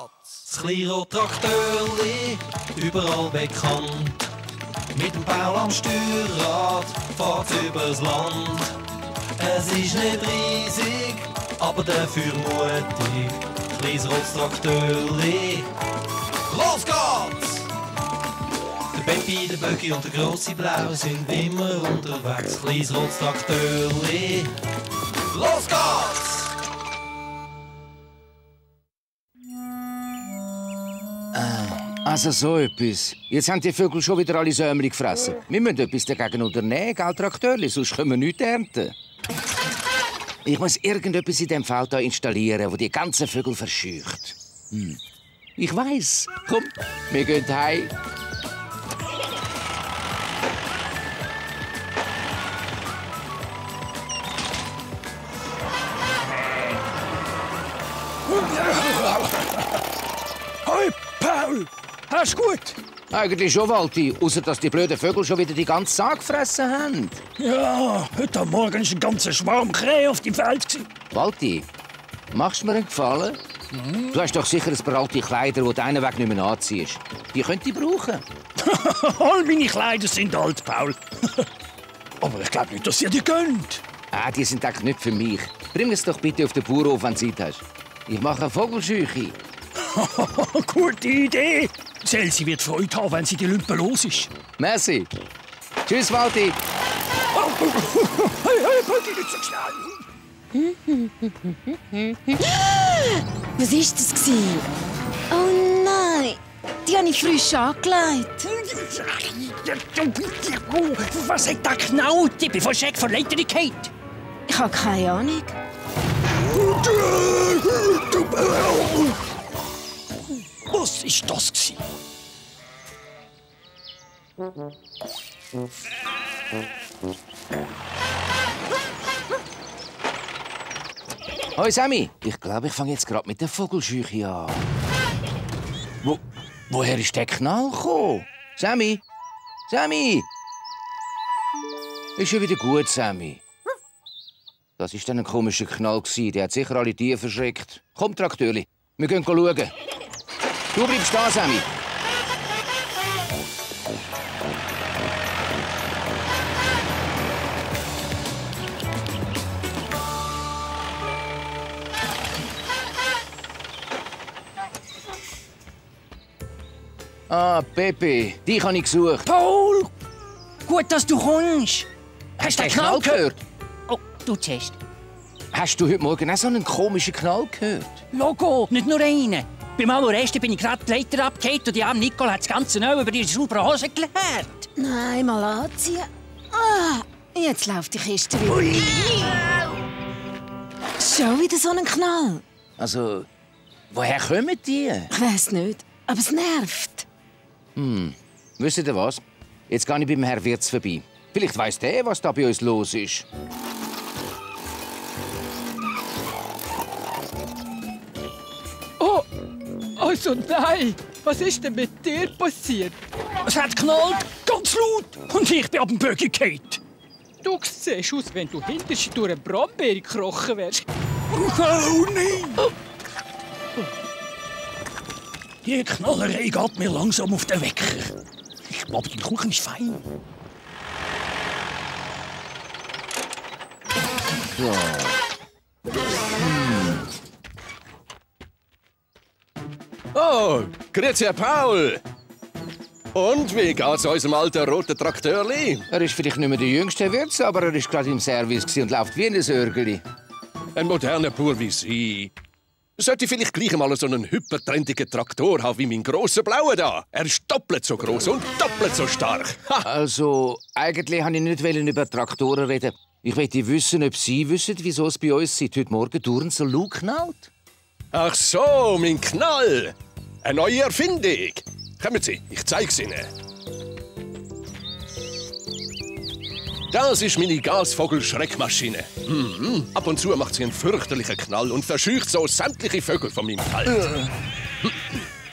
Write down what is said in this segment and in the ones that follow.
Das Kleinrad-Traktörli, überall bekannt. Mit dem Paul am Steuerrad fährt's übers Land. Es ist nicht riesig, aber dafür mutig. Kleines rotes Traktörli, los geht's! Der Peppi, der Böcki und der grosse Blau sind immer unterwegs. Kleines rotes Traktörli, los geht's! Also so etwas. Jetzt haben die Vögel schon wieder alle Sämli gefressen. Wir müssen etwas dagegen unternehmen, gell, Traktörli, sonst können wir nichts ernten. Ich muss irgendetwas in diesem Feld hier installieren, das die ganzen Vögel verscheucht. Ich weiss. Komm, wir gehen heim. Hoi, Paul! Hast du gut? Eigentlich schon, Walti. Außer dass die blöden Vögel schon wieder die ganze Saat gefressen haben. Ja, heute Morgen war ein ganzer Schwarm Krähe auf dem Feld. Walti, machst du mir einen Gefallen? Du hast doch sicher ein paar alte Kleider, die du einen Weg nicht mehr anziehst. Die könnt ihr brauchen. All meine Kleider sind alt, Paul. Aber ich glaube nicht, dass ihr die könnt. Die sind eigentlich nicht für mich. Bring es doch bitte auf den Bauernhof, wenn du Zeit hast. Ich mache eine Vogelscheuche. Gute Idee. Elsie wird Freude haben, wenn sie die Lümpe los ist. Merci. Tschüss, Walti. Hey, Pötti, nicht so schnell. Was war das? Oh nein, die habe ich frisch angelegt. Was hat da geknallt? Ich bin von Schreck von Leiter gefallen. Ich habe keine Ahnung. Was war das? Hoi, Sammy. Ich glaube, ich fange jetzt gerade mit der Vogelscheuche an. Woher ist der Knall gekommen? Sammy? Sammy? Ist schon wieder gut, Sammy. Das war dann ein komischer Knall. Der hat sicher alle Tiere verschreckt. Komm, Traktörli, wir gehen schauen. Du bleibst da, Sammy. Pepe, dich habe ich gesucht. Paul! Gut, dass du kommst. Hast du den Knall gehört? Oh, du zuerst. Hast du heute Morgen auch so einen komischen Knall gehört? Logo, nicht nur einen. Beim allerersten bin ich gerade die Leiter abgehakt und die arme Nicole hat das ganze neu über ihre saubere Hose geleert. Nein, mal anziehen. Jetzt läuft die Kiste wieder. Ui. Schon wieder so ein Knall. Also, woher kommen die? Ich weiss nicht, aber es nervt. Wisst ihr was? Jetzt gehe ich beim Herrn Wirz vorbei. Vielleicht weiss der, was da bei uns los ist. Oh, also nein! Was ist denn mit dir passiert? Es hat geknallt, ganz laut. Und ich bin ab dem Böcki gefallen. Du siehst aus, wenn du hinterst durch eine Brombeere gekrochen wärst. Oh nein! Die Knallerei geht mir langsam auf den Wecker. Ich glaube, die Kuchen ist fein. So. Oh, grüezi, Herr Paul. Und wie geht's unserem alten roten Traktörli? Er ist vielleicht nicht mehr der jüngste Herr Wirz, aber er war gerade im Service und läuft wie ein Sörgeli. Ein moderner Bauer wie Sie. Sollte ich vielleicht gleich mal so einen hypertrendigen Traktor haben wie mein grosser Blauer da? Er ist doppelt so groß und doppelt so stark. Ha. Also, eigentlich wollte ich nicht über Traktoren reden. Ich möchte wissen, ob Sie wissen, wieso es bei uns seit heute Morgen dauernd so laut knallt. Ach so, mein Knall. Eine neue Erfindung. Kommen Sie, ich zeig's Ihnen. Das ist meine Gasvogel-Schreckmaschine. Ab und zu macht sie einen fürchterlichen Knall und verscheucht so sämtliche Vögel von meinem Feld.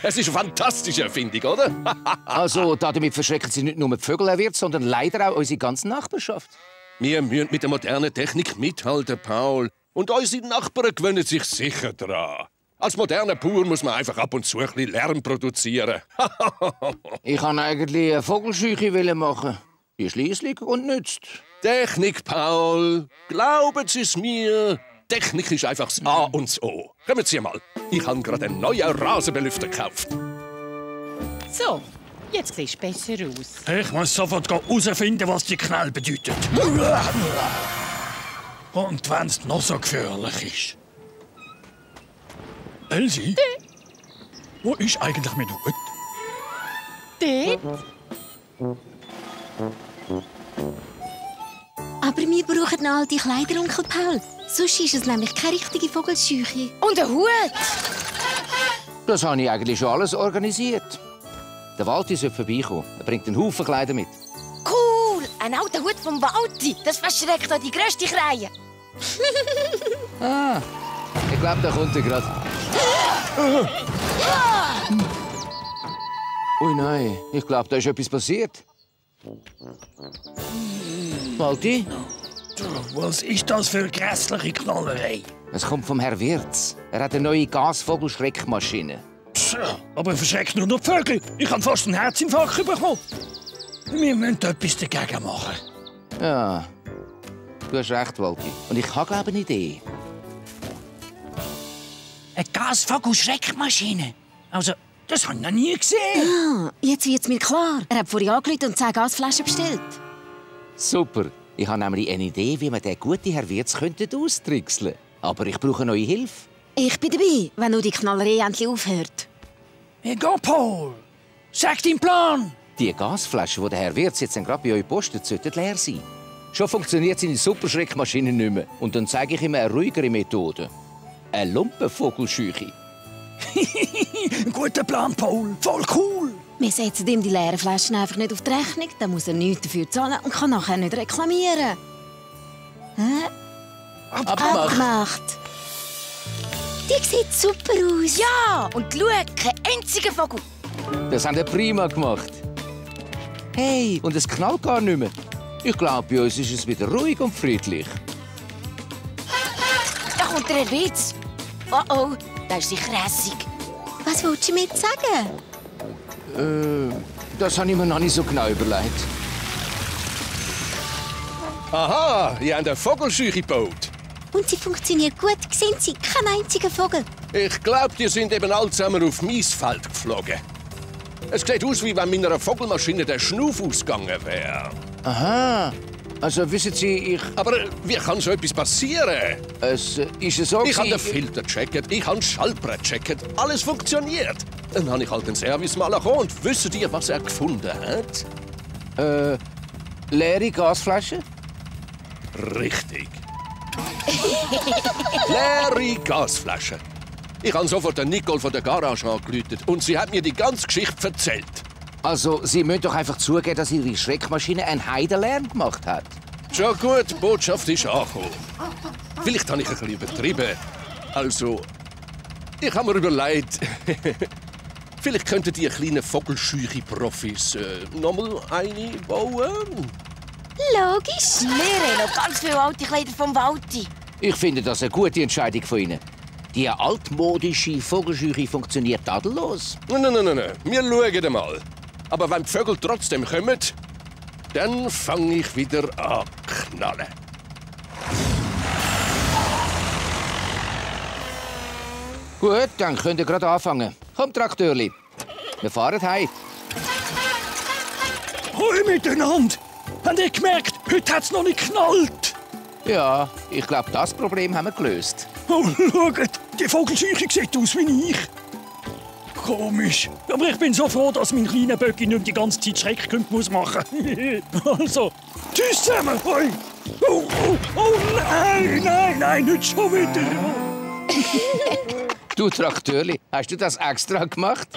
Es ist eine fantastische Erfindung, oder? Also, damit verschrecken Sie nicht nur die Vögel, Herr Wirz, sondern leider auch unsere ganze Nachbarschaft. Wir müssen mit der modernen Technik mithalten, Paul. Und unsere Nachbarn gewöhnen sich sicher dran. Als moderner Bauer muss man einfach ab und zu ein bisschen Lärm produzieren. Ich wollte eigentlich eine Vogelscheuche machen. Die schliesslich und nützt. Technik, Paul. Glauben Sie es mir. Technik ist einfach das A und das O. Kommen Sie mal. Ich habe gerade einen neuen Rasenbelüfter gekauft. So, jetzt siehst du besser aus. Ich muss sofort herausfinden, was die Knall bedeutet. Und wenn es noch so gefährlich ist. Elsie? Wo ist eigentlich mein Hut? Dort? Aber wir brauchen noch alte Kleider, Onkel Paul. Sonst ist es nämlich keine richtige Vogelscheuche. Und ein Hut! Das habe ich eigentlich schon alles organisiert. Der Walti sollte vorbeikommen. Er bringt einen Haufen Kleider mit. Cool! Ein alter Hut vom Walti. Das verschreckt auch die grösste Kreie. Ah, ich glaube, da kommt er gerade. Ui, nein. Ich glaube, da ist etwas passiert. Walti? Was ist das für eine grässliche Knallerei? Es kommt vom Herr Wirz. Er hat eine neue Gasvogelschreckmaschine. Tja, aber verschreckt nur noch die Vögel. Ich habe fast einen Herzinfarkt bekommen. Wir müssen etwas dagegen machen. Ja, du hast recht, Walti. Und ich habe, glaube ich, eine Idee. Eine Gasvogelschreckmaschine? Also, das habe ich noch nie gesehen. Ah, jetzt wird's mir klar. Er hat vorhin angerufen und 10 Gasflaschen bestellt. Super. Ich habe nämlich eine Idee, wie wir den guten Herr Wirz austrickseln könnten. Aber ich brauche neue Hilfe. Ich bin dabei, wenn nur die Knallerei endlich aufhört. Egal, Paul. Sag deinen Plan. Die Gasflaschen, die der Herr Wirz jetzt gerade bei euch postet, sollten leer sein. Schon funktioniert seine Superschreckmaschine nicht mehr. Und dann zeige ich ihm eine ruhigere Methode. Eine Lumpenvogelscheuche. Guter Plan, Paul. Voll cool. Wir setzen ihm die leeren Flaschen einfach nicht auf die Rechnung, dann muss er nichts dafür zahlen und kann nachher nicht reklamieren. Hä? Abgemacht. Die sieht super aus. Ja, und schau, kein einziger Vogel. Das haben wir prima gemacht. Hey, und es knallt gar nicht mehr. Ich glaube, bei uns ist es wieder ruhig und friedlich. Da kommt der Herr Wirz. Oh oh, das ist sicher hässig. Was willst du mir jetzt sagen? Das habe ich mir noch nicht so genau überlegt. Aha, ihr habt eine Vogelscheuche gebaut. Und sie funktioniert gut. Sehen Sie, kein einziger Vogel. Ich glaube, die sind eben alle zusammen auf Maisfeld geflogen. Es sieht aus, wie wenn meiner Vogelmaschine der Schnuff ausgegangen wäre. Aha. Also wissen Sie, Aber wie kann so etwas passieren? es ist so. Ich habe den Filter gecheckt, ich habe das Schallbrett gecheckt. Alles funktioniert. Dann habe ich halt den Service mal gekommen und wisst ihr, was er gefunden hat? Leere Gasflaschen? Richtig. Leere Gasflaschen. Ich habe sofort den Nicole von der Garage angerufen und sie hat mir die ganze Geschichte erzählt. Also, Sie müssen doch einfach zugeben, dass Ihre Schreckmaschine einen Heidenlärm gemacht hat. Schon gut, die Botschaft ist angekommen. Vielleicht habe ich ein bisschen übertrieben. Also, ich habe mir überlegt, vielleicht könnten die kleinen Vogelscheuche-Profis noch mal eine bauen. Logisch. Wir haben noch ganz viele alte Kleider vom Walti. Ich finde das eine gute Entscheidung von Ihnen. Die altmodische Vogelscheuche funktioniert tadellos. Nein. Wir schauen mal. Aber wenn die Vögel trotzdem kommen, dann fange ich wieder an zu knallen. Gut, dann könnt ihr gerade anfangen. Komm, Traktörli. Wir fahren heim. Hoi miteinander. Habt ihr gemerkt, heute hat es noch nicht geknallt? Ja, ich glaube, das Problem haben wir gelöst. Oh, schaut, die Vogelscheuche sieht aus wie ich. Komisch. Aber ich bin so froh, dass mein kleiner Böcki nicht die ganze Zeit Schreckkümpfe machen muss. Also, tschüss zusammen. Hoi. Oh, nein, nicht schon wieder. Du, Traktörli, hast du das extra gemacht?